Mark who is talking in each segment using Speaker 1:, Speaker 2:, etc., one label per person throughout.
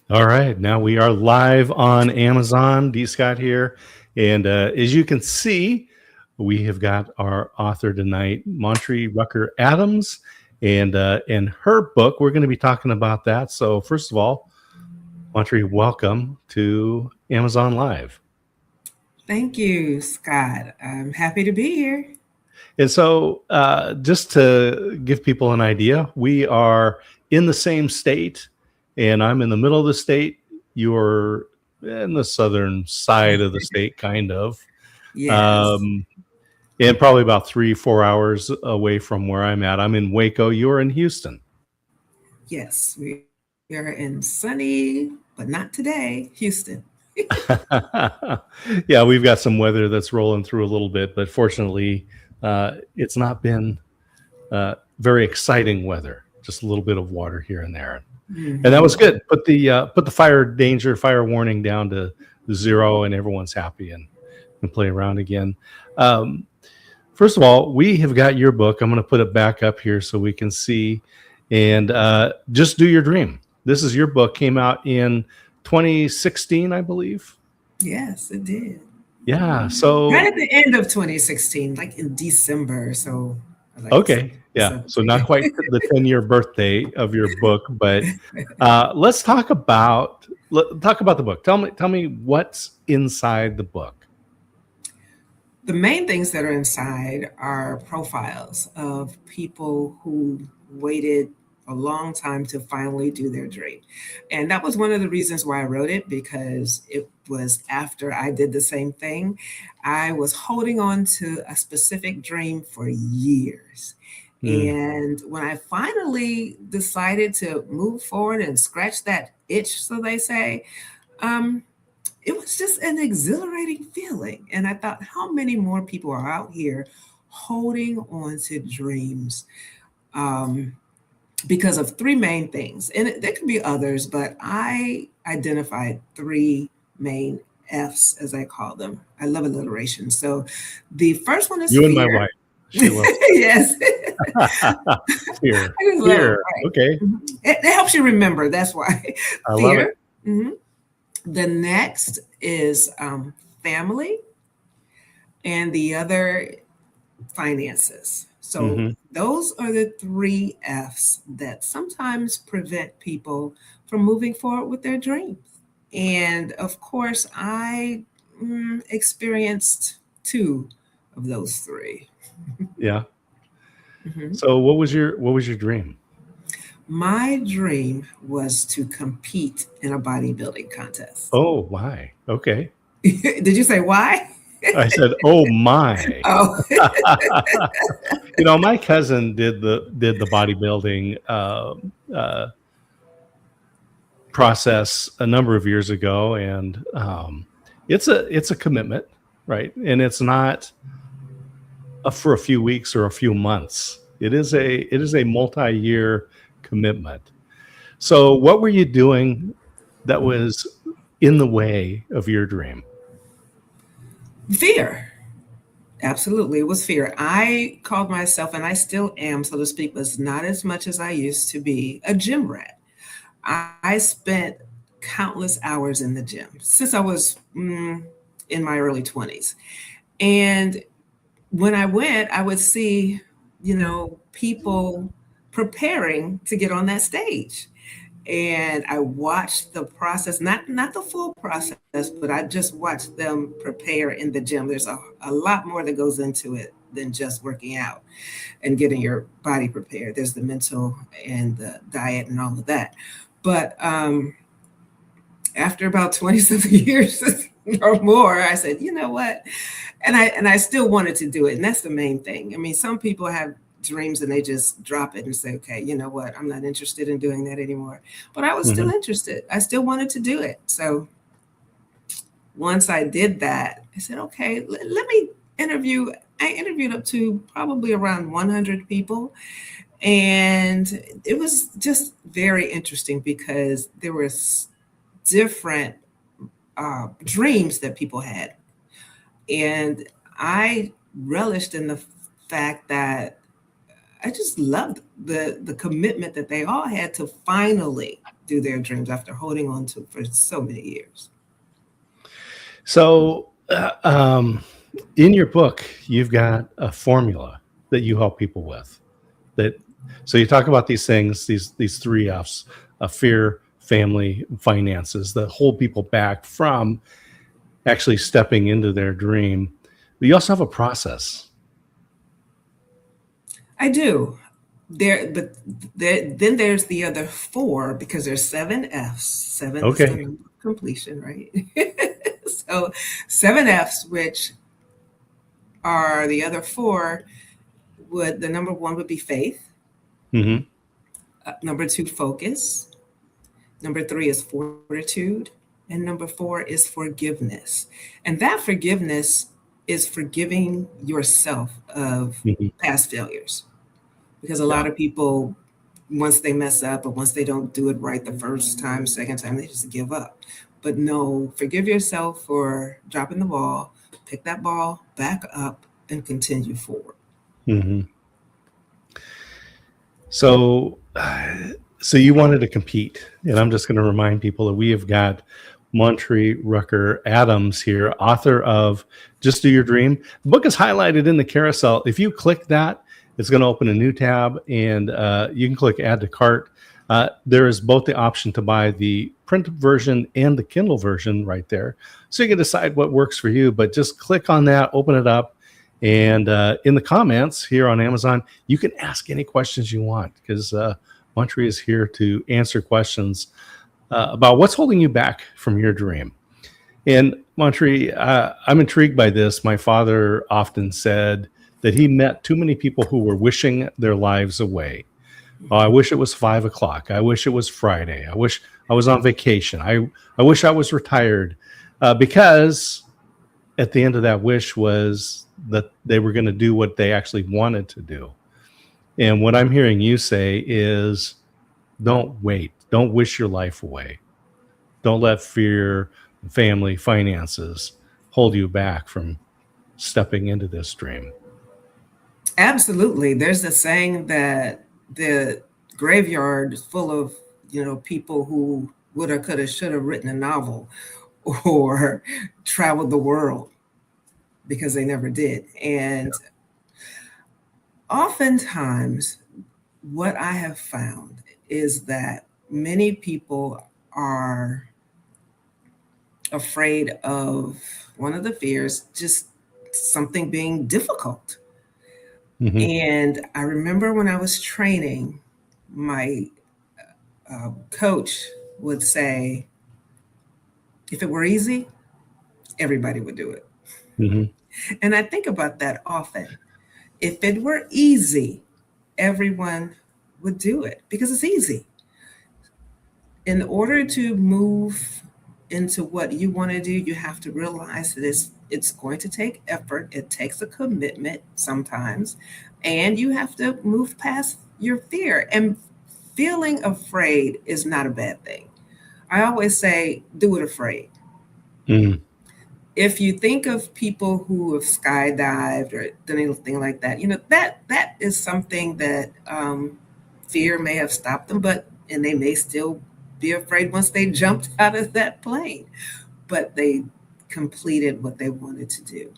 Speaker 1: All right, now we are live on Amazon. D. Scott here, and as you can see, we have got our author tonight, Montre Rucker Adams, and her book. We're going to be talking about that. So, first of all, Montre, welcome to Amazon Live.
Speaker 2: Thank you, Scott. I'm happy to be here.
Speaker 1: And so, just to give people an idea, we are in the same state, and I'm in the middle of the state. You're in the southern side of the state, kind of,
Speaker 2: Yes,
Speaker 1: um, and probably about 3-4 hours away from where I'm at. I'm in Waco. You're in Houston.
Speaker 2: yes, we are in sunny, but not today, Houston.
Speaker 1: Yeah, we've got some weather that's rolling through a little bit, but fortunately, it's not been very exciting weather. Just a little bit of water here and there, and that was
Speaker 2: Hmm.
Speaker 1: good. Put the fire warning down to 0, and everyone's happy and can play around again. Um, First of all, we have got your book. I'm going to put it back up here so we can see, and just do your dream. This is your book. Came out in 2016, I believe.
Speaker 2: Yes, it did.
Speaker 1: Yeah.
Speaker 2: Right
Speaker 1: So
Speaker 2: at the end of 2016, like in December. So I like to say
Speaker 1: okay. Yeah.
Speaker 2: December.
Speaker 1: So not quite the 10-year birthday of your book, but let's talk about the book. Tell me what's inside the book.
Speaker 2: The main things that are inside are profiles of people who waited a long time to finally do their dream. And that was one of the reasons why I wrote it, because it was after I did the same thing. I was holding on to a specific dream for years.
Speaker 1: Hmm.
Speaker 2: And when I finally decided to move forward and scratch that itch, so they say, um, it was just an exhilarating feeling. And I thought, how many more people are out here holding on to dreams um, because of three main things? And there could be others, but I identified three main F's, as I call them. I love alliteration. So the first one is
Speaker 1: You and my
Speaker 2: fear.
Speaker 1: wife. She loves
Speaker 2: Yes.
Speaker 1: fear.
Speaker 2: I just love
Speaker 1: Fear.
Speaker 2: it. Right.
Speaker 1: Okay.
Speaker 2: Mhm. It helps you remember. That's why.
Speaker 1: I love it.
Speaker 2: Fear. Mhm. The next is family, and the other finances. So
Speaker 1: Hmm.
Speaker 2: those are the three F's that sometimes prevent people from moving forward with their dreams. And of course, I experienced two of those three.
Speaker 1: Yeah.
Speaker 2: Mhm.
Speaker 1: So what was your dream?
Speaker 2: My dream was to compete in a bodybuilding contest.
Speaker 1: Oh, why? Okay.
Speaker 2: Did you say why?
Speaker 1: I said, "Oh my."
Speaker 2: Oh,
Speaker 1: My cousin did the bodybuilding process a number of years ago, and it's a commitment, right? And it's not for a few weeks or a few months. It is a multi-year commitment. So, what were you doing that was in the way of your dream?
Speaker 2: fear. Absolutely. It was fear. I called myself, and I still am, so to speak, but not as much as I used to be, a gym rat. I spent countless hours in the gym since I was in my early 20s. And when I went, I would see, people preparing to get on that stage. And I watched the process, not the full process, but I just watched them prepare in the gym. There's a lot more that goes into it than just working out and getting your body prepared. There's the mental and the diet and all of that. But after about 20 something years or more, I said, you know what? And I still wanted to do it. And that's the main thing. I mean, some people have dreams and they just drop it and say, okay, you know what? I'm not interested in doing that anymore. But I was still
Speaker 1: Hmm.
Speaker 2: interested. I still wanted to do it. So once I did that, I said, okay, let me interview. I interviewed up to probably around 100 people. And it was just very interesting because there were different dreams that people had. And I relished in the fact that I just loved the commitment that they all had to finally do their dreams after holding on to for so many years.
Speaker 1: So, in your book, you've got a formula that you help people with. That so you talk about these things, these three F's: fear, family, finances, that hold people back from actually stepping into their dream. But you also have a process.
Speaker 2: I do. Then there's the other four because there's seven F's. Seven is the
Speaker 1: Okay.
Speaker 2: number of completion, right? So seven F's, which are the other four, would the number one would be faith.
Speaker 1: Mm-hmm.
Speaker 2: Number two, focus. Number three is fortitude. And number four is forgiveness. And that forgiveness is forgiving yourself of
Speaker 1: Mm-hmm.
Speaker 2: past failures. Because a lot
Speaker 1: Yeah.
Speaker 2: of people, once they mess up or once they don't do it right the first time, second time, they just give up. But no, forgive yourself for dropping the ball, pick that ball back up, and continue forward.
Speaker 1: Mm-hmm. So, so you wanted to compete, and I'm just going to remind people that we have got Montre Rucker Adams here, author of Just Do Your Dream. The book is highlighted in the carousel. If you click that, it's going to open a new tab, and you can click Add to Cart. There is both the option to buy the print version and the Kindle version right there, so you can decide what works for you. But just click on that, open it up, and in the comments here on Amazon, you can ask any questions you want, because Montre is here to answer questions about what's holding you back from your dream. And Montre, I'm intrigued by this. My father often said that he met too many people who were wishing their lives away. Oh, I wish it was 5 o'clock. I wish it was Friday. I wish I was on vacation. I wish I was retired, because at the end of that wish was that they were going to do what they actually wanted to do. And what I'm hearing you say is, don't wait. Don't wish your life away. Don't let fear, family, finances hold you back from stepping into this dream.
Speaker 2: Absolutely. There's a saying that the graveyard is full of, people who woulda, coulda, shoulda written a novel or traveled the world because they never did. And oftentimes, what I have found is that many people are afraid of one of the fears, just something being difficult.
Speaker 1: Mm-hmm.
Speaker 2: And I remember when I was training, my coach would say, if it were easy, everybody would do it.
Speaker 1: Mm-hmm.
Speaker 2: And I think about that often. If it were easy, everyone would do it because it's easy. In order to move into what you want to do, you have to realize that it's going to take effort. It takes a commitment sometimes, and you have to move past your fear. And feeling afraid is not a bad thing. I always say, do it afraid.
Speaker 1: Mm-hmm.
Speaker 2: If you think of people who have skydived or done anything like that, that is something that fear may have stopped them, and they may still be afraid once they jumped out of that plane, but they completed what they wanted to do.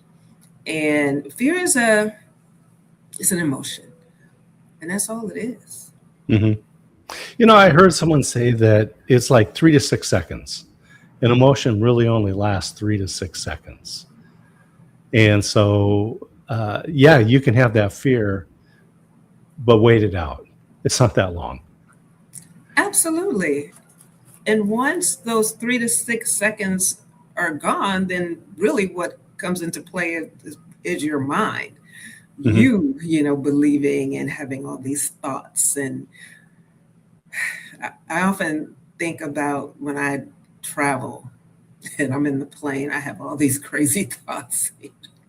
Speaker 2: And fear is it's an emotion, and that's all it is.
Speaker 1: Mm-hmm. I heard someone say that it's like 3 to 6 seconds. An emotion really only lasts 3 to 6 seconds. And so, yeah, you can have that fear, but wait it out. It's not that long.
Speaker 2: Absolutely. And once those 3 to 6 seconds are gone, then really what comes into play is your mind.
Speaker 1: Mm-hmm.
Speaker 2: Believing and having all these thoughts. And I often think about when I travel and I'm in the plane, I have all these crazy thoughts.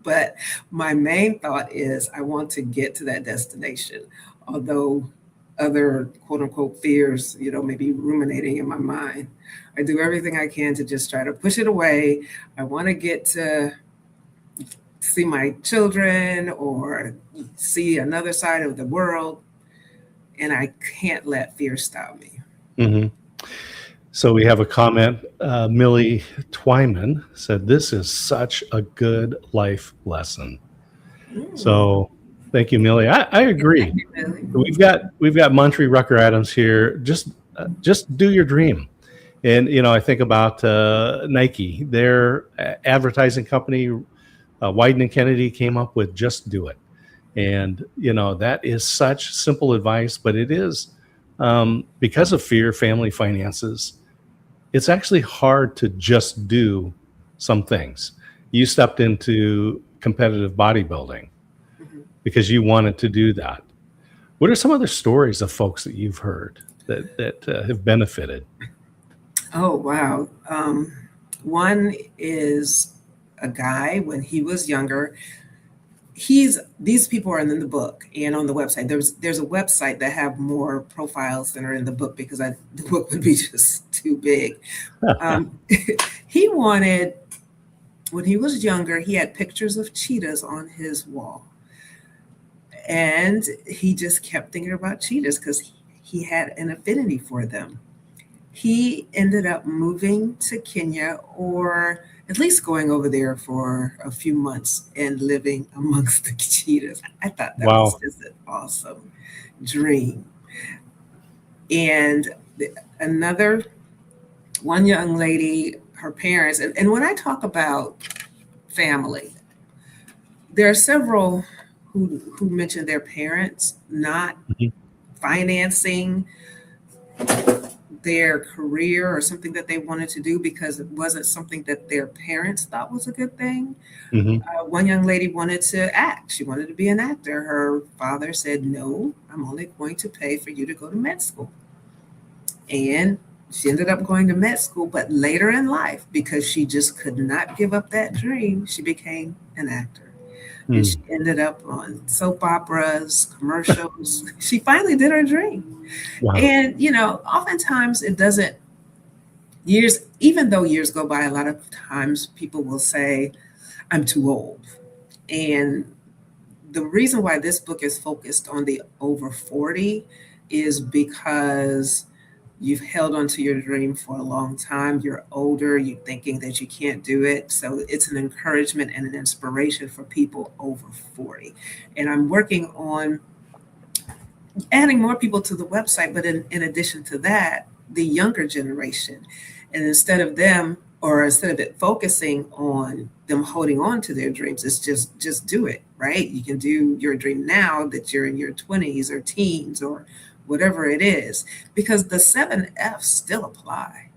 Speaker 2: But my main thought is I want to get to that destination, although other quote unquote fears, may be ruminating in my mind. I do everything I can to just try to push it away. I want to get to see my children or see another side of the world, and I can't let fear stop me.
Speaker 1: Mm-hmm. So we have a comment. Millie Twyman said, "This is such a good life lesson." So thank you, Millie. I agree. We've got Montre Rucker Adams here. Just do your dream. And I think about Nike, their advertising company. Wyden and Kennedy came up with "Just Do It," and that is such simple advice, but it is because of fear, family, finances. It's actually hard to just do some things. You stepped into competitive bodybuilding because you wanted to do that. What are some other stories of folks that you've heard that have benefited?
Speaker 2: Oh, wow. One is a guy when he was younger. These people are in the book and on the website. There's a website that have more profiles than are in the book because the book would be just too big. He wanted, when he was younger, he had pictures of cheetahs on his wall. And he just kept thinking about cheetahs because he had an affinity for them. He ended up moving to Kenya, or at least going over there for a few months and living amongst the cheetahs. I thought that was just an awesome dream. And one young lady, her parents, and when I talk about family, there are several who mentioned their parents not financing their career or something that they wanted to do because it wasn't something that their parents thought was a good thing. One young lady wanted to act. She wanted to be an actor. Her father said, "No, I'm only going to pay for you to go to med school." And she ended up going to med school, but later in life, because she just could not give up that dream, she became an actor. And she ended up on soap operas, commercials. She finally did her dream. Wow. And, oftentimes it doesn't, even though years go by, a lot of times people will say, "I'm too old." And the reason why this book is focused on the over 40 is because you've held onto your dream for a long time. You're older. You're thinking that you can't do it. So it's an encouragement and an inspiration for people over 40. And I'm working on adding more people to the website. But in addition to that, the younger generation. And instead of it focusing on them holding on to their dreams, it's just do it, right? You can do your dream now that you're in your 20s or teens or whatever it is, because the 7 F's still apply.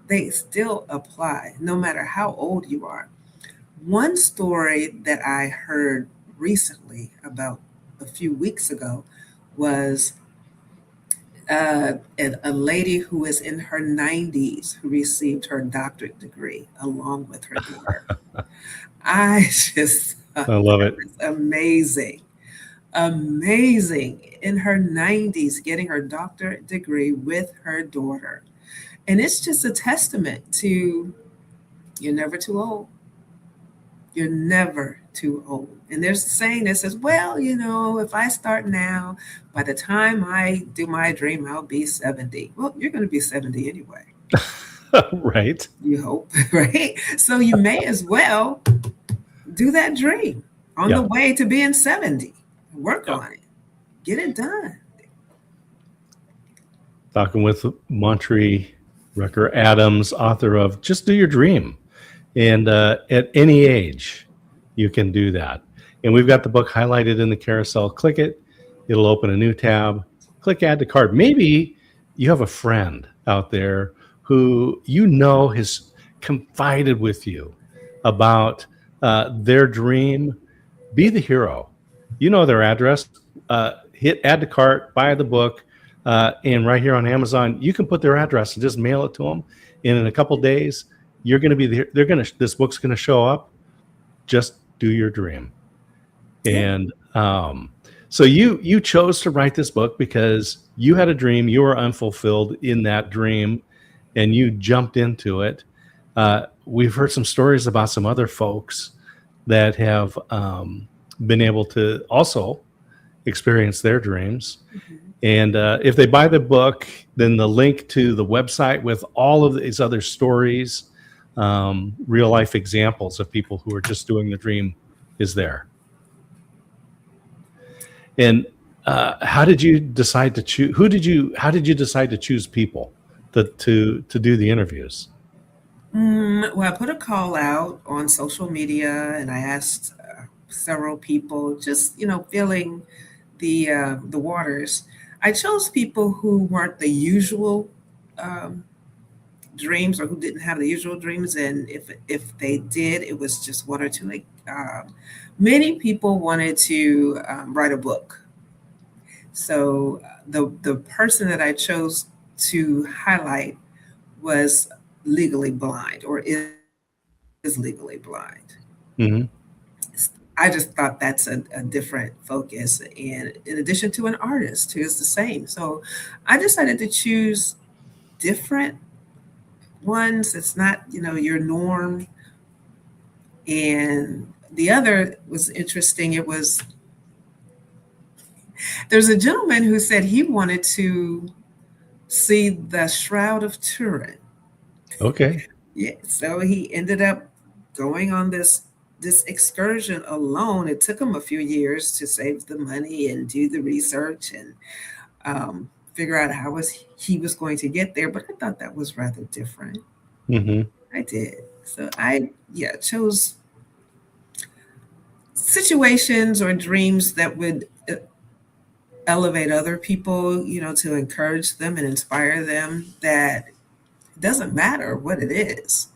Speaker 2: They still apply no matter how old you are. One story that I heard recently, about a few weeks ago, was a lady who is in her 90s who received her doctorate degree along with her daughter. I love it. It's amazing. In her 90s, getting her doctorate degree with her daughter. And it's just a testament to, you're never too old. You're never too old. And there's a saying that says, well, if I start now, by the time I do my dream, I'll be 70. Well, you're going to be 70 anyway.
Speaker 1: Right.
Speaker 2: You hope, right? So you may as well do that dream on the way to being 70. Work on it. Get it done.
Speaker 1: Talking with Montre Rucker Adams, author of "Just Do Your Dream." And at any age, you can do that. And we've got the book highlighted in the carousel. Click it. It'll open a new tab. Click Add to Cart. Maybe you have a friend out there who has confided with you about their dream. Be the hero. You know their address. Hit Add to Cart, buy the book, and right here on Amazon, you can put their address and just mail it to them. And in a couple of days, you're going to be this book's going to show up. Just do your dream. And so you chose to write this book because you had a dream, you were unfulfilled in that dream, and you jumped into it. We've heard some stories about some other folks that have been able to also experience their dreams.
Speaker 2: Mhm.
Speaker 1: And if they buy the book, then the link to the website with all of these other stories, real life examples of people who are just doing the dream is there. And how did you decide to choose? How did you decide to choose people to do the interviews?
Speaker 2: Well, I put a call out on social media and I asked several people, just, feeling the waters. I chose people who weren't the usual um, dreams or who didn't have the usual dreams, and if they did, it was just one or two. Like many people wanted to write a book, so the person that I chose to highlight was legally blind or is legally blind.
Speaker 1: Hmm.
Speaker 2: I just thought that's a different focus. And in addition to an artist who is the same. So I decided to choose different ones. It's not, your norm. And the other was interesting. There's a gentleman who said he wanted to see the Shroud of Turin.
Speaker 1: Okay.
Speaker 2: Yeah, so he ended up going on this excursion alone. It took him a few years to save the money and do the research and figure out he was going to get there. But I thought that was rather different.
Speaker 1: Hmm.
Speaker 2: I did. So I chose situations or dreams that would elevate other people, to encourage them and inspire them. That it doesn't matter what it is,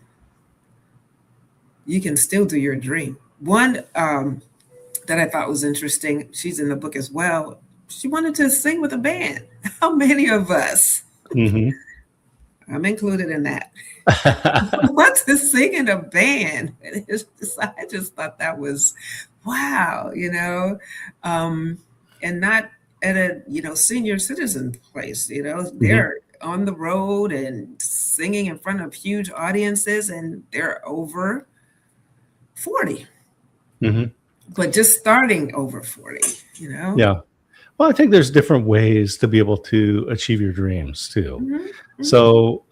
Speaker 2: you can still do your dream. One that I thought was interesting, she's in the book as well. She wanted to sing with a band. How many of us,
Speaker 1: Hmm.
Speaker 2: I'm included in that, want to sing in a band? I just thought that was wow, and not at a senior citizen place.
Speaker 1: Hmm.
Speaker 2: They're on the road and singing in front of huge audiences, and they're over 40,
Speaker 1: Hmm.
Speaker 2: but just starting over 40.
Speaker 1: Yeah. Well, I think there's different ways to be able to achieve your dreams too.
Speaker 2: Hmm. Hmm.
Speaker 1: So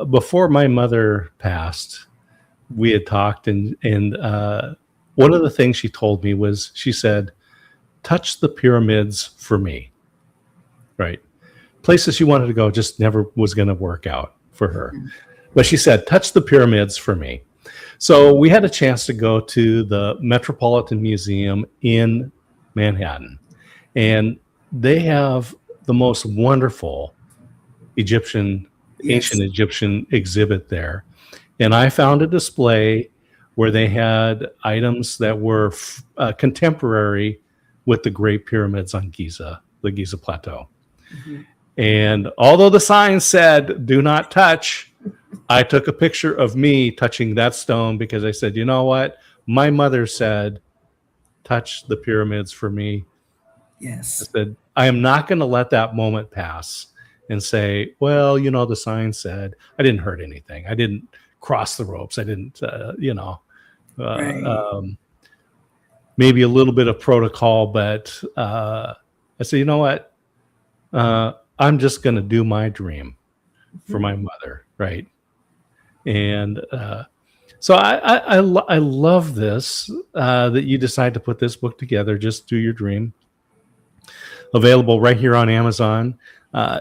Speaker 1: before my mother passed, we had talked, and one of the things she told me was, she said, "Touch the pyramids for me." Right? Places she wanted to go just never was going to work out for her. But she said, "Touch the pyramids for me." So we had a chance to go to the Metropolitan Museum in Manhattan, and they have the most wonderful ancient
Speaker 2: Yes.
Speaker 1: Egyptian exhibit there. And I found a display where they had items that were contemporary with the Great Pyramids on Giza, the Giza Plateau.
Speaker 2: Mhm.
Speaker 1: And although the sign said, "Do not touch," I took a picture of me touching that stone because I said, you know what? My mother said, "Touch the pyramids for me." I
Speaker 2: Yes.
Speaker 1: said, I am not going to let that moment pass and say, well, the sign said. I didn't hurt anything. I didn't cross the ropes. I didn't,
Speaker 2: Right.
Speaker 1: maybe a little bit of protocol, but I said, you know what? I'm just going to do my dream for
Speaker 2: Mhm.
Speaker 1: my mother, right? And so I love this, that you decide to put this book together. Just do your dream. Available right here on Amazon. Uh,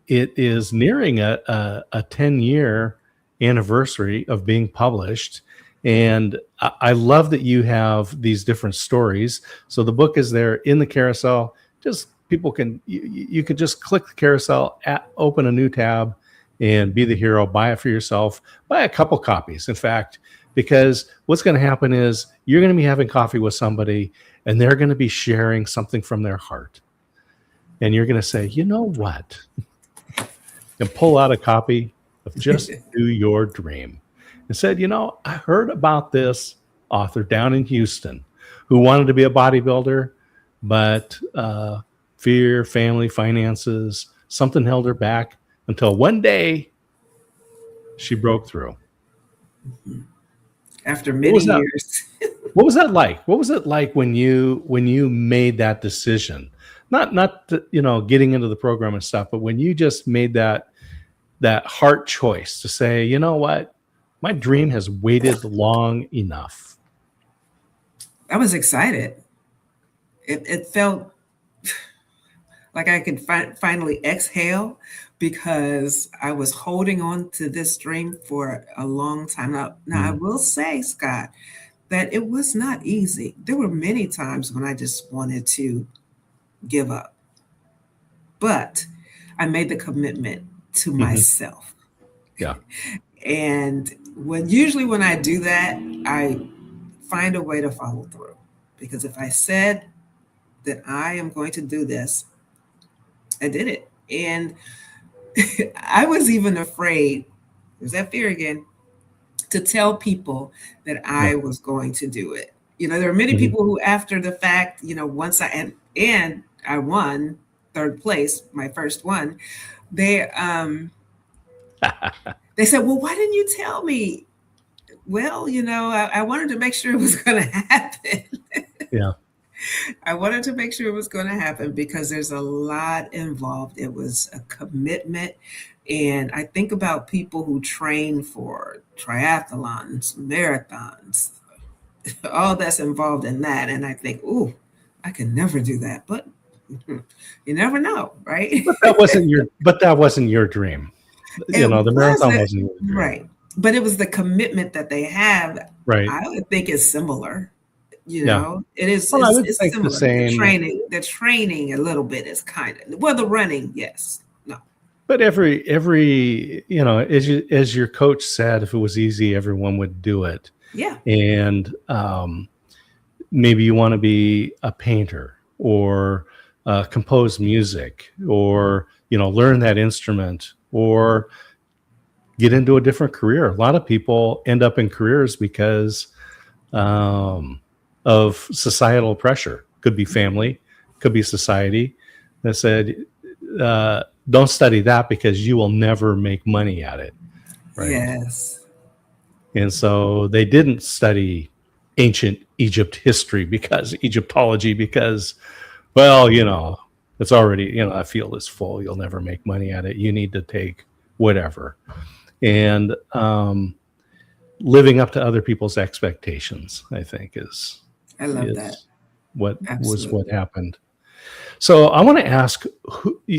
Speaker 1: it is nearing a 10-year anniversary of being published. And I love that you have these different stories. So the book is there in the carousel. Just people you can just click the carousel, open a new tab, and be the hero. Buy it for yourself. Buy a couple copies, in fact, because what's going to happen is you're going to be having coffee with somebody, and they're going to be sharing something from their heart. And you're going to say, you know what? And pull out a copy of Just Do Your Dream and said, I heard about this author down in Houston who wanted to be a bodybuilder, but fear, family, finances, something held her back until one day she broke through.
Speaker 2: After
Speaker 1: What
Speaker 2: many
Speaker 1: was that?
Speaker 2: years.
Speaker 1: What was that like? What was it like when you made that decision? not getting into the program and stuff, but when you just made that heart choice to say, you know what, my dream has waited long enough.
Speaker 2: I was excited. It felt like I could finally exhale, because I was holding on to this dream for a long time. Now I will say, Scott, that it was not easy. There were many times when I just wanted to give up, but I made the commitment to myself.
Speaker 1: Yeah.
Speaker 2: And usually when I do that, I find a way to follow through. Because if I said that I am going to do this, I did it. And I was even afraid, there's that fear again, to tell people that I was going to do it. There are many people who, after the fact, once I won third place, my first one, they said, well, why didn't you tell me? Well, I wanted to make sure it was going to happen.
Speaker 1: Yeah.
Speaker 2: I wanted to make sure it was going to happen because there's a lot involved. It was a commitment. And I think about people who train for triathlons, marathons, all that's involved in that. And I think, ooh, I can never do that. But you never know, right?
Speaker 1: But that wasn't your dream. The marathon wasn't your dream.
Speaker 2: Right. But it was the commitment that they have.
Speaker 1: Right.
Speaker 2: I would think is similar.
Speaker 1: Yeah.
Speaker 2: It is.
Speaker 1: Well,
Speaker 2: it's similar.
Speaker 1: The same.
Speaker 2: The training a little bit is kind of, well, the running, yes, no.
Speaker 1: But every as your coach said, if it was easy, everyone would do it.
Speaker 2: Yeah.
Speaker 1: And maybe you want to be a painter or compose music or learn that instrument or get into a different career. A lot of people end up in careers because of societal pressure. Could be family, could be society that said, don't study that because you will never make money at it. Right?
Speaker 2: Yes.
Speaker 1: And so they didn't study ancient Egypt history Egyptology because, well, it's already, that field is full. You'll never make money at it. You need to take whatever. And living up to other people's expectations, I think
Speaker 2: I love that.
Speaker 1: What happened. So I want to ask,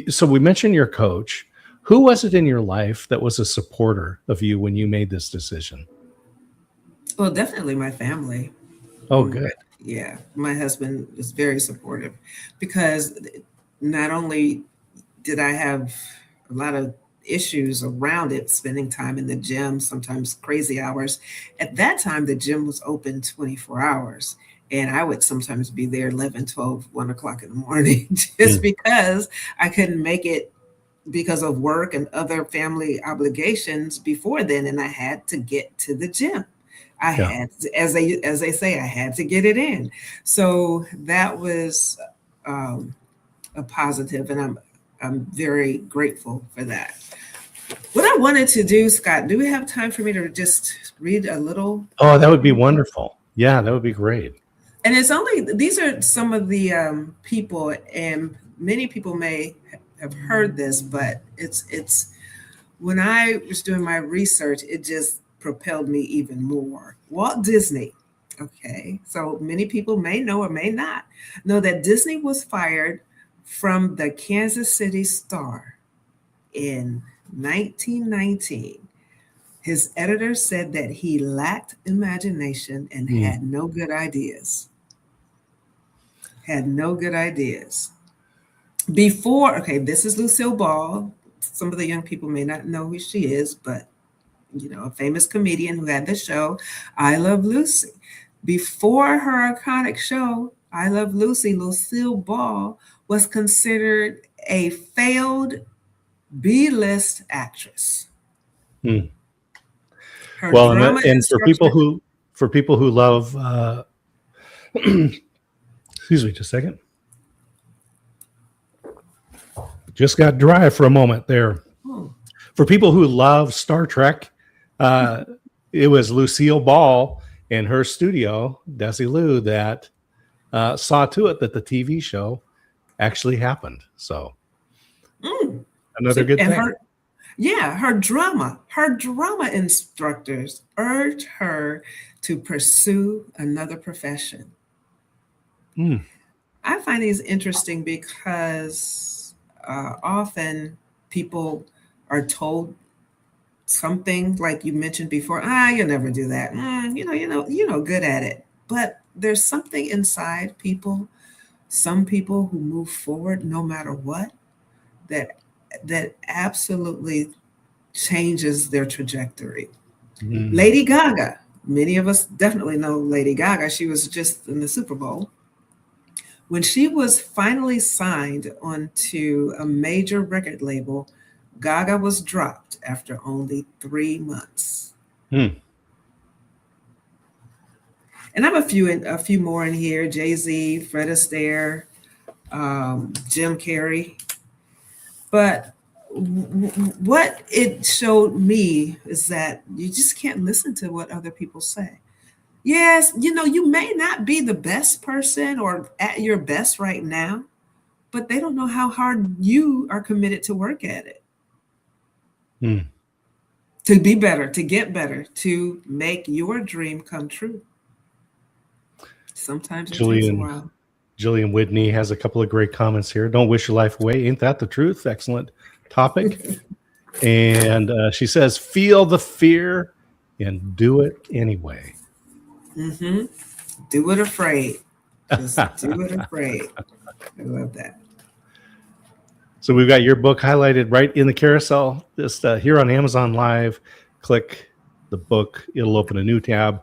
Speaker 1: so we mentioned your coach. Who was it in your life that was a supporter of you when you made this decision?
Speaker 2: Well, definitely my family.
Speaker 1: Oh, good.
Speaker 2: Yeah. My husband is very supportive because not only did I have a lot of issues around it, spending time in the gym, sometimes crazy hours. At that time, the gym was open 24 hours. And I would sometimes be there 11, 12, 1 o'clock in the morning just because I couldn't make it because of work and other family obligations before then. And I had to get to the gym. I had to, as they say, I had to get it in. So that was a positive, and I'm very grateful for that. What I wanted to do, Scott, do we have time for me to just read a little?
Speaker 1: Oh, that would be wonderful. Yeah, that would be great.
Speaker 2: And these are some of the people, and many people may have heard this, but it's when I was doing my research, it just propelled me even more. Walt Disney. Okay, so many people may know or may not know that Disney was fired from the Kansas City Star in 1919. His editor said that he lacked imagination and had no good ideas. Before, this is Lucille Ball. Some of the young people may not know who she is, but a famous comedian who had the show I Love Lucy. Before her iconic show, I Love Lucy, Lucille Ball was considered a failed B-list actress.
Speaker 1: Well, and for people who love, excuse me, just a second. Just got dry for a moment there. For people who love Star Trek, it was Lucille Ball and her studio, Desilu, that saw to it that the TV show actually happened. So
Speaker 2: Mm.
Speaker 1: another good
Speaker 2: And
Speaker 1: thing.
Speaker 2: her drama instructors urged her to pursue another profession.
Speaker 1: Mm.
Speaker 2: I find these interesting because often people are told something like you mentioned before. You'll never do that. Good at it. But there's something inside people. Some people who move forward no matter what, that absolutely changes their trajectory.
Speaker 1: Mm.
Speaker 2: Lady Gaga. Many of us definitely know Lady Gaga. She was just in the Super Bowl. When she was finally signed onto a major record label, Gaga was dropped after only 3 months.
Speaker 1: Mm.
Speaker 2: And I have a few more in here: Jay Z, Fred Astaire, Jim Carrey. But what it showed me is that you just can't listen to what other people say. Yes, you may not be the best person or at your best right now, but they don't know how hard you are committed to work at it,
Speaker 1: Mm.
Speaker 2: to be better, to get better, to make your dream come true. Sometimes it takes a
Speaker 1: Jillian
Speaker 2: while.
Speaker 1: Jillian Whitney has a couple of great comments here. Don't wish your life away. Ain't that the truth? Excellent topic. And she says, feel the fear and do it anyway.
Speaker 2: Mm-hmm. Do it afraid. Just do it afraid. I love that.
Speaker 1: So we've got your book highlighted right in the carousel. Just here on Amazon Live, click the book. It'll open a new tab.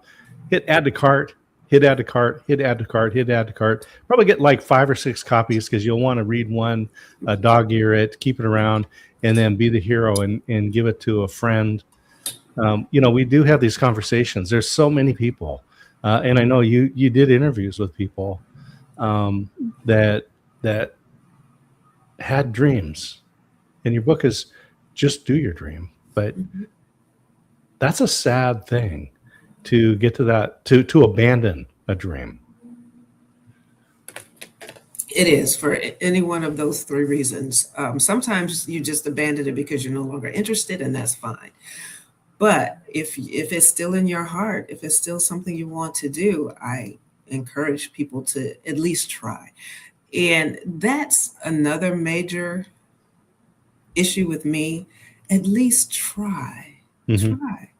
Speaker 1: Hit add to cart. Hit add to cart. Hit add to cart. Hit add to cart. Probably get like 5 or 6 copies because you'll want to read one, dog ear it, keep it around, and then be the hero and give it to a friend. We do have these conversations. There's so many people, and I know you did interviews with people that had dreams, and your book is just do your dream. But that's a sad thing to get to that, to abandon a dream.
Speaker 2: It is, for any one of those 3 reasons. Sometimes you just abandon it because you're no longer interested, and that's fine. But if it's still in your heart, if it's still something you want to do, I encourage people to at least try. And that's another major issue with me. At least try.
Speaker 1: Mm-hmm.
Speaker 2: Try.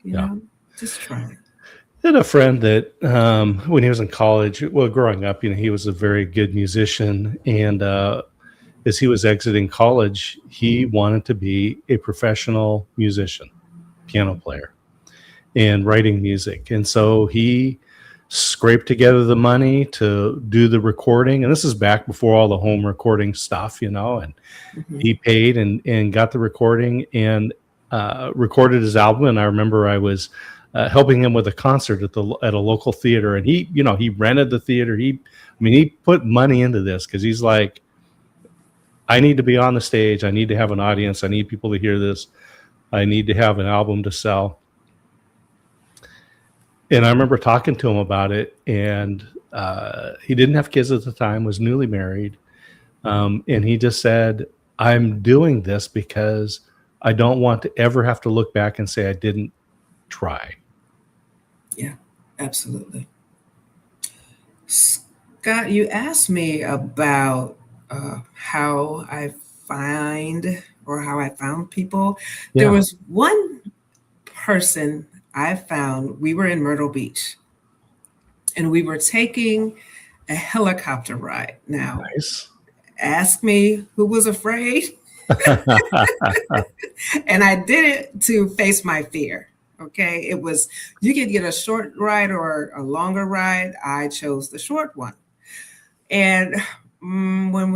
Speaker 1: Yeah.
Speaker 2: Just try.
Speaker 1: I had a friend that when he was in college, well, growing up, he was a very good musician. And as he was exiting college, he wanted to be a professional musician, piano player, and writing music. And so he scraped together the money to do the recording. And this is back before all the home recording stuff, and he paid and got the recording and recorded his album. And I remember I was helping him with a concert at a local theater, and he rented the theater. He put money into this because he's like, I need to be on the stage. I need to have an audience. I need people to hear this. I need to have an album to sell. And I remember talking to him about it, and he didn't have kids at the time, was newly married. And he just said, I'm doing this because I don't want to ever have to look back and say I didn't try.
Speaker 2: Yeah, absolutely. Scott, you asked me about how I found people.
Speaker 1: Yeah.
Speaker 2: There was one person I found. We were in Myrtle Beach, and we were taking a helicopter ride. Now,
Speaker 1: Nice.
Speaker 2: ask me who was afraid. And I did it to face my fear. Okay. It was, you could get a short ride or a longer ride. I chose the short one. And when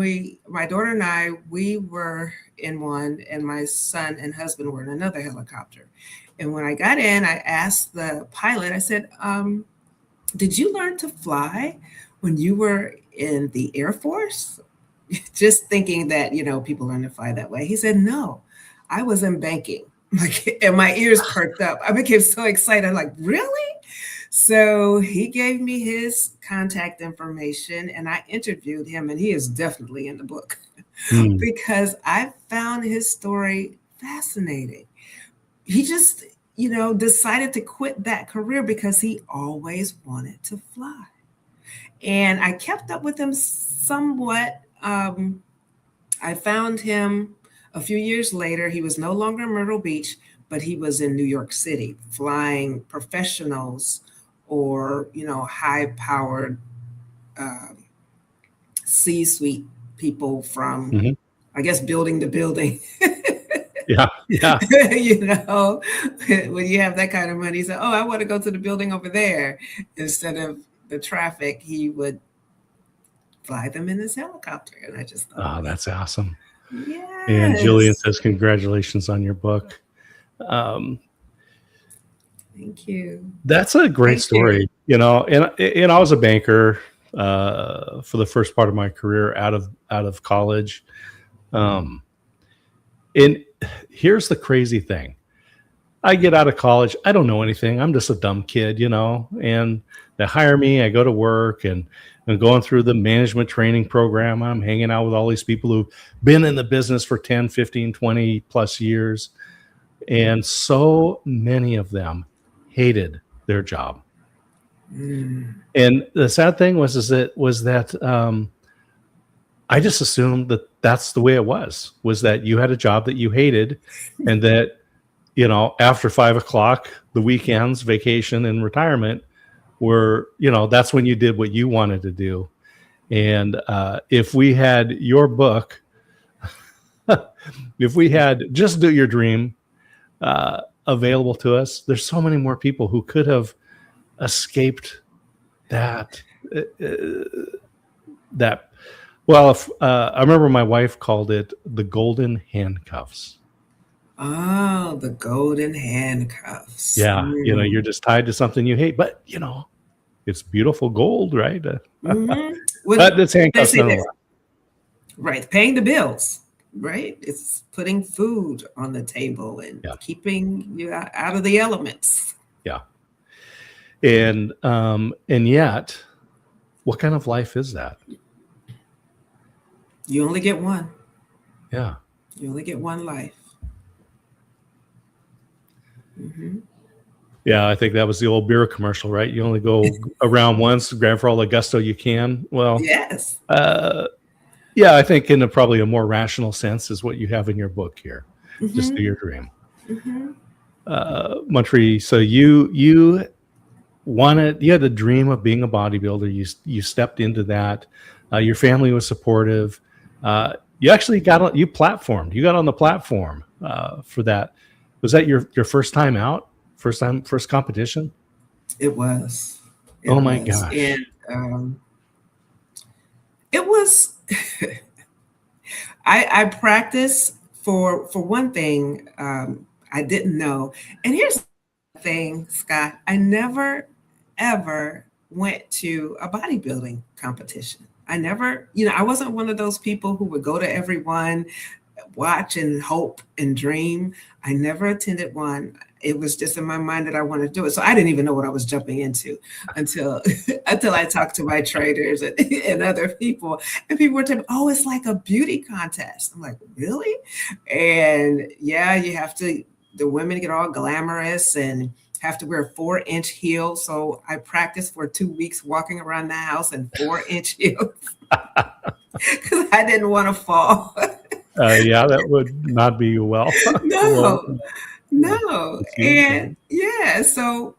Speaker 2: my daughter and I, we were in one, and my son and husband were in another helicopter. And when I got in, I asked the pilot, I said, did you learn to fly when you were in the Air Force? Just thinking that, people learn to fly that way. He said, no, I was in banking. And my ears perked up. I became so excited. I'm like, really? So he gave me his contact information and I interviewed him, and he is definitely in the book
Speaker 1: Mm,
Speaker 2: because I found his story fascinating. He just, decided to quit that career because he always wanted to fly. And I kept up with him somewhat. I found him a few years later. He was no longer in Myrtle Beach, but he was in New York City flying professionals or, high powered uh, C suite people from,
Speaker 1: mhm.
Speaker 2: I guess, building to building.
Speaker 1: Yeah, yeah.
Speaker 2: you know, when you have that kind of money, say, "Oh, I want to go to the building over there," instead of the traffic, he would fly them in his helicopter. And I just thought,
Speaker 1: Oh, that's awesome. And Jillian
Speaker 2: yes,
Speaker 1: says, congratulations on your book. Um,
Speaker 2: thank you,
Speaker 1: that's a great
Speaker 2: thank you.
Speaker 1: story, and I was a banker for the first part of my career out of college. Um, and here's the crazy thing. I get out of college. I don't know anything. I'm just a dumb kid, and they hire me. I go to work and I'm going through the management training program. I'm hanging out with all these people who've been in the business for 10, 15, 20 plus years. And so many of them hated their job.
Speaker 2: Mm.
Speaker 1: And the sad thing was that I just assumed that that's the way it was that you had a job that you hated, and that after 5 o'clock, the weekends, vacation, and retirement were, that's when you did what you wanted to do. And if we had your book, if we had Just Do Your Dream available to us, there's so many more people who could have escaped that. That well, if I remember, my wife called it the golden handcuffs.
Speaker 2: Oh, the golden handcuffs.
Speaker 1: Yeah,
Speaker 2: Mm.
Speaker 1: you're just tied to something you hate, but it's beautiful gold, right?
Speaker 2: Hmm.
Speaker 1: But it's
Speaker 2: They
Speaker 1: handcuffs
Speaker 2: say that,
Speaker 1: nonetheless.
Speaker 2: right? Paying the bills, right? It's putting food on the table and
Speaker 1: Yeah,
Speaker 2: keeping you out of the elements.
Speaker 1: yeah. And yet, what kind of life is that?
Speaker 2: You only get one.
Speaker 1: Yeah,
Speaker 2: You only get one life. Hmm.
Speaker 1: yeah. I think that was the old beer commercial, right? You only go around once, grab for all the gusto you can. Well,
Speaker 2: Yes.
Speaker 1: uh, yeah, I think in probably a more rational sense is what you have in your book here. Just do
Speaker 2: Hmm.
Speaker 1: your dream.
Speaker 2: Hmm.
Speaker 1: Montri, so you had a dream of being a bodybuilder. You stepped into that. Your family was supportive. You actually you platformed. You got on the platform for that. Was that your first time out? First competition?
Speaker 2: It was. It
Speaker 1: Oh my
Speaker 2: was. And
Speaker 1: gosh!
Speaker 2: it was I practiced for one thing. I didn't know. And here's the thing, Scott. I never ever went to a bodybuilding competition. I never, I wasn't one of those people who would go to everyone, watch and hope and dream. I never attended one. It was just in my mind that I wanted to do it. So I didn't even know what I was jumping into until until I talked to my trainers and other people. And people were telling me, "Oh, it's like a beauty contest." I'm like, "Really?" And yeah, you have to. The women get all glamorous and have to wear 4-inch heels. So I practiced for 2 weeks walking around the house in 4-inch heels because I didn't want to fall.
Speaker 1: Yeah, that would not be well. Well,
Speaker 2: No, no.
Speaker 1: received, right?
Speaker 2: And yeah, so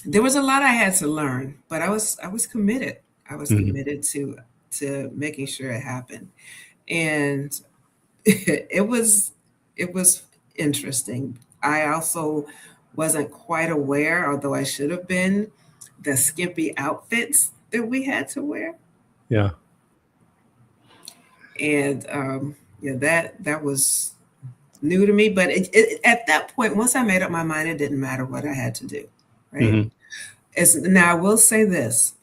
Speaker 2: there was a lot I had to learn, but I was committed. I was
Speaker 1: Mhm.
Speaker 2: committed to making sure it happened. And it was interesting. I also wasn't quite aware, although I should have been, the skimpy outfits that we had to wear.
Speaker 1: Yeah,
Speaker 2: And yeah, that was new to me. But at that point, once I made up my mind, it didn't matter what I had to do, right?
Speaker 1: hmm
Speaker 2: Now I will say this: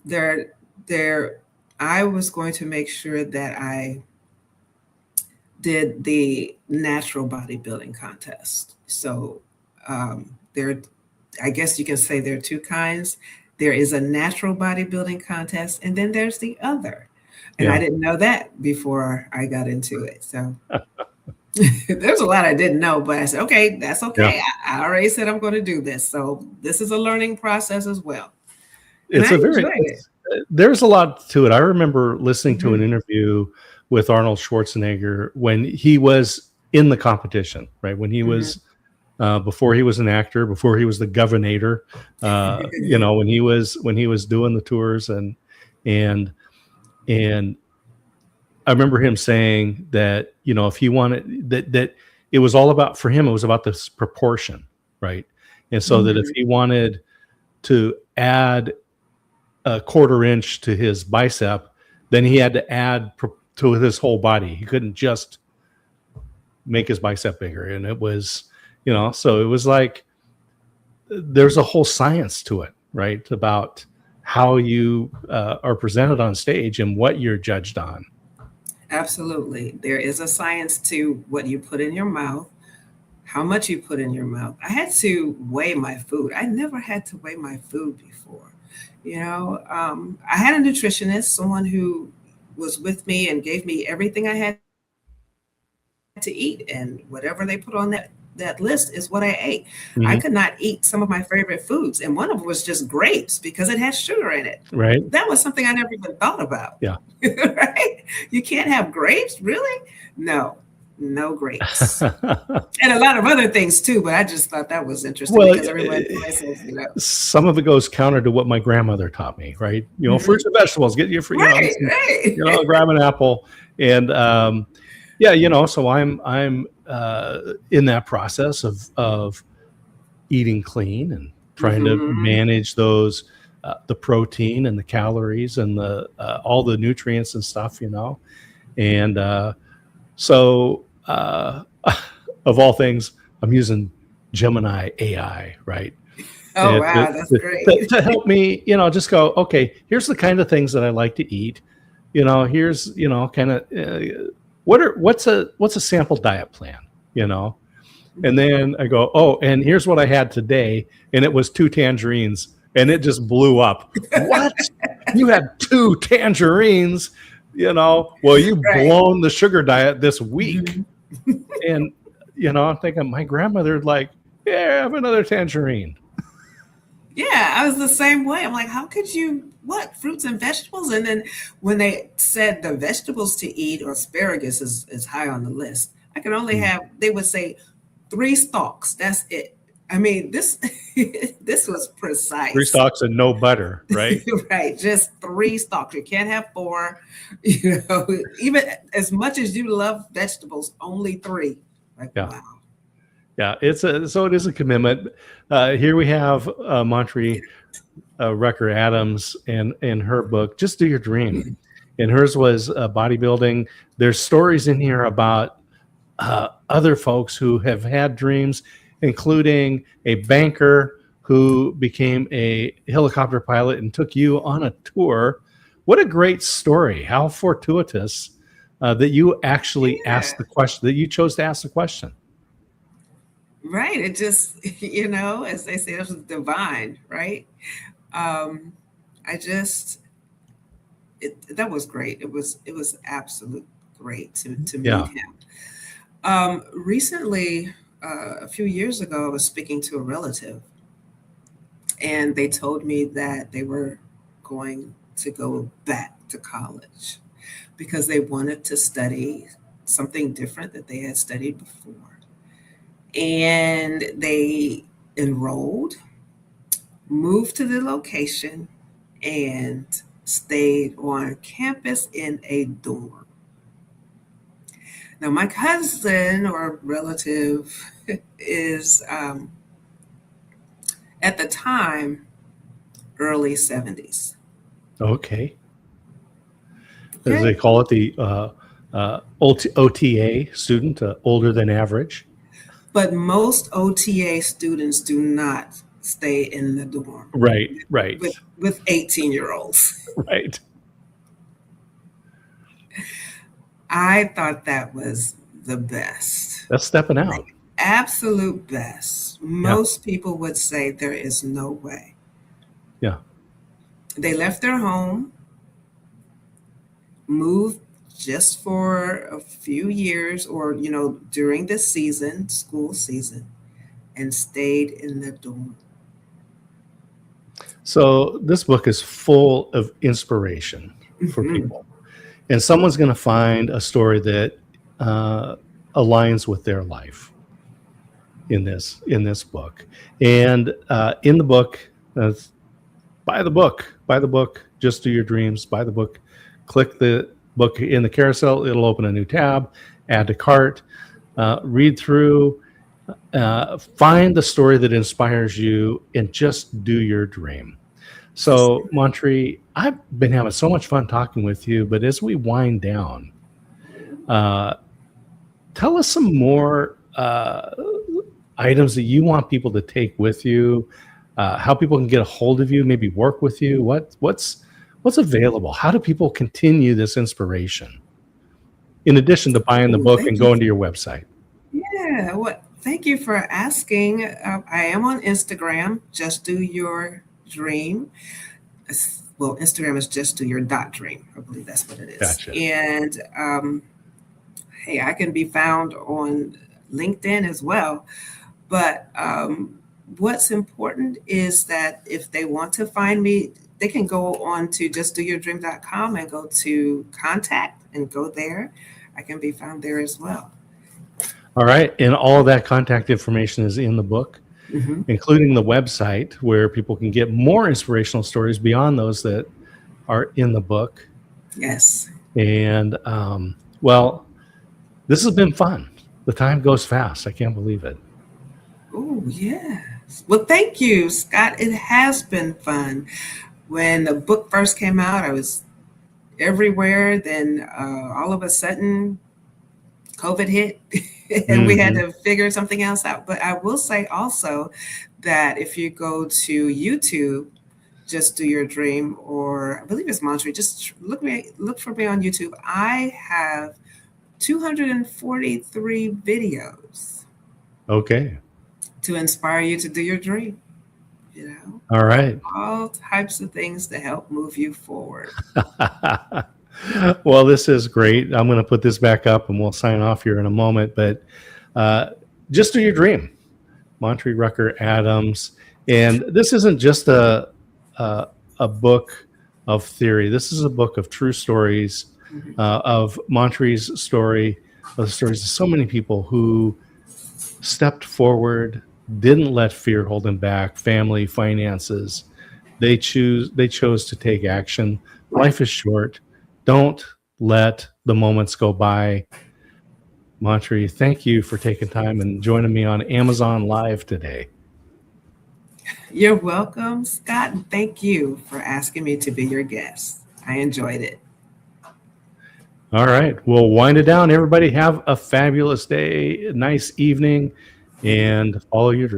Speaker 2: there, there, I was going to make sure that I did the natural bodybuilding contest. So there, I guess you can say there are two kinds. There is a natural bodybuilding contest, and then there's the other. And I
Speaker 1: Yeah.
Speaker 2: didn't know that before I got into it. So there's a lot I didn't know, but I said, okay, that's
Speaker 1: Yeah.
Speaker 2: okay. I already said I'm going to do this. So this is a learning process as well. And
Speaker 1: It's
Speaker 2: I
Speaker 1: a very,
Speaker 2: enjoyed it.
Speaker 1: it's, there's a lot to it. I remember listening to an
Speaker 2: Hmm.
Speaker 1: interview with Arnold Schwarzenegger when he was in the competition, right? When he
Speaker 2: Hmm.
Speaker 1: was, before he was an actor, before he was the governor, when he was doing the tours and, and I remember him saying that, if he wanted that it was all about, for him, it was about this proportion, right? And so that if
Speaker 2: Hmm.
Speaker 1: he wanted to add a quarter inch to his bicep, then he had to add to his whole body. He couldn't just make his bicep bigger. And it was, so it was like there's a whole science to it, right? About how you are presented on stage and what you're judged on.
Speaker 2: Absolutely. There is a science to what you put in your mouth, how much you put in your mouth. I had to weigh my food. I never had to weigh my food before. I had a nutritionist, someone who was with me and gave me everything I had to eat, and whatever they put on that list is what I ate. I
Speaker 1: Hmm.
Speaker 2: could not eat some of my favorite foods, and one of them was just grapes because it has sugar in it.
Speaker 1: Right.
Speaker 2: That was something I never even thought about.
Speaker 1: Yeah.
Speaker 2: Right? You can't have grapes, really? No, no grapes. And a lot of other things too, but I just thought that was interesting
Speaker 1: Well,
Speaker 2: because everyone always says.
Speaker 1: some of it goes counter to what my grandmother taught me, right?
Speaker 2: Mhm.
Speaker 1: Fruits and vegetables, get you free,
Speaker 2: Right, right.
Speaker 1: grab an apple. And yeah, so I'm in that process of eating clean and trying to
Speaker 2: Hmm.
Speaker 1: manage those the protein and the calories and the all the nutrients and stuff, and so of all things, I'm using Gemini AI, right?
Speaker 2: Oh
Speaker 1: And
Speaker 2: wow, that's great.
Speaker 1: to help me, just go, okay, here's the kind of things that I like to eat. Here's, kind of what's a sample diet plan, and then I go, oh, and here's what I had today, and it was 2 tangerines, and it just blew up. What? You had 2 tangerines? Well, you've
Speaker 2: Right.
Speaker 1: blown the sugar diet this week.
Speaker 2: Mhm.
Speaker 1: And I'm thinking my grandmother like, yeah, have another tangerine.
Speaker 2: Yeah, I was the same way. I'm like, how could you, what, fruits and vegetables? And then when they said the vegetables to eat, or asparagus is high on the list, I could only
Speaker 1: Mm.
Speaker 2: have, they would say 3 stalks. That's it. I mean, this this was
Speaker 1: 3
Speaker 2: precise.
Speaker 1: stalks and no butter, right?
Speaker 2: Right, just 3 stalks. You can't have four. Even as much as you love vegetables, only three. Like,
Speaker 1: Yeah.
Speaker 2: wow.
Speaker 1: Yeah, so it is a commitment. Here we have Montre Rucker Adams and her book, Just Do Your Dream. And hers was bodybuilding. There's stories in here about other folks who have had dreams, including a banker who became a helicopter pilot and took you on a tour. What a great story. How fortuitous that you actually
Speaker 2: Yeah.
Speaker 1: asked the question, that you chose to ask the question.
Speaker 2: Right. It just, as they say, this was divine, right? Um, I just, that was great. It was absolute great to meet
Speaker 1: Yeah.
Speaker 2: him. Recently, a few years ago, I was speaking to a relative, and they told me that they were going to go back to college because they wanted to study something different that they had studied before. And they enrolled, moved to the location, and stayed on campus in a dorm. Now, my cousin or relative is, at the time, early 70s.
Speaker 1: Okay. As they
Speaker 2: Okay.
Speaker 1: call it, the OTA student, older than average.
Speaker 2: But most OTA students do not stay in the dorm
Speaker 1: Right, right,
Speaker 2: with 18-year-olds.
Speaker 1: right.
Speaker 2: I thought that was the best.
Speaker 1: That's stepping out.
Speaker 2: absolute best.
Speaker 1: Yeah.
Speaker 2: Most people would say there is no way.
Speaker 1: Yeah.
Speaker 2: They left their home, moved just for a few years or, during the season, school season, and stayed in the dorm.
Speaker 1: So this book is full of inspiration for
Speaker 2: Mhm.
Speaker 1: people, and someone's going to find a story that aligns with their life in this book. And in the book, buy the book, buy the book. Just do your dreams. Buy the book. Click the book in the carousel. It'll open a new tab. Add to cart. Read through. Find the story that inspires you, and just do your dream. So, Montri, I've been having so much fun talking with you, but as we wind down, uh, tell us some more items that you want people to take with you, how people can get a hold of you, maybe work with you. What's available? How do people continue this inspiration in addition to buying the
Speaker 2: Oh,
Speaker 1: book and
Speaker 2: thank you.
Speaker 1: going to your website?
Speaker 2: Yeah, thank you for asking. I am on Instagram, just do your dream. Well, Instagram is just do your dot dream. I believe that's what it is.
Speaker 1: Gotcha.
Speaker 2: And hey, I can be found on LinkedIn as well. But what's important is that if they want to find me, they can go on to justdoyourdream.com and go to contact and go there. I can be found there as well.
Speaker 1: All right. And all of that contact information is in the book, including the website where people can get more inspirational stories beyond those that are in the book.
Speaker 2: Yes.
Speaker 1: And well, this has been fun. The time goes fast. I can't believe it.
Speaker 2: Oh, yes. Well, thank you, Scott. It has been fun. When the book first came out, I was everywhere. Then all of a sudden, COVID hit and we had to figure something else out. But I will say also that if you go to YouTube, just do your dream, or I believe it's Montreal, just look for me on YouTube. I have 243 videos.
Speaker 1: Okay.
Speaker 2: To inspire you to do your dream.
Speaker 1: All right.
Speaker 2: All types of things to help move you forward.
Speaker 1: Well, this is great. I'm going to put this back up and we'll sign off here in a moment. But just do your dream, Montri Rucker Adams. And this isn't just a book of theory. This is a book of true stories, of Montri's story, of the stories of so many people who stepped forward, didn't let fear hold them back, family, finances. They chose to take action. Life is short. Don't let the moments go by. Montri, thank you for taking time and joining me on Amazon Live today.
Speaker 2: You're welcome, Scott, and thank you for asking me to be your guest. I enjoyed it.
Speaker 1: All right. We'll wind it down. Everybody have a fabulous day, a nice evening, and follow your dreams.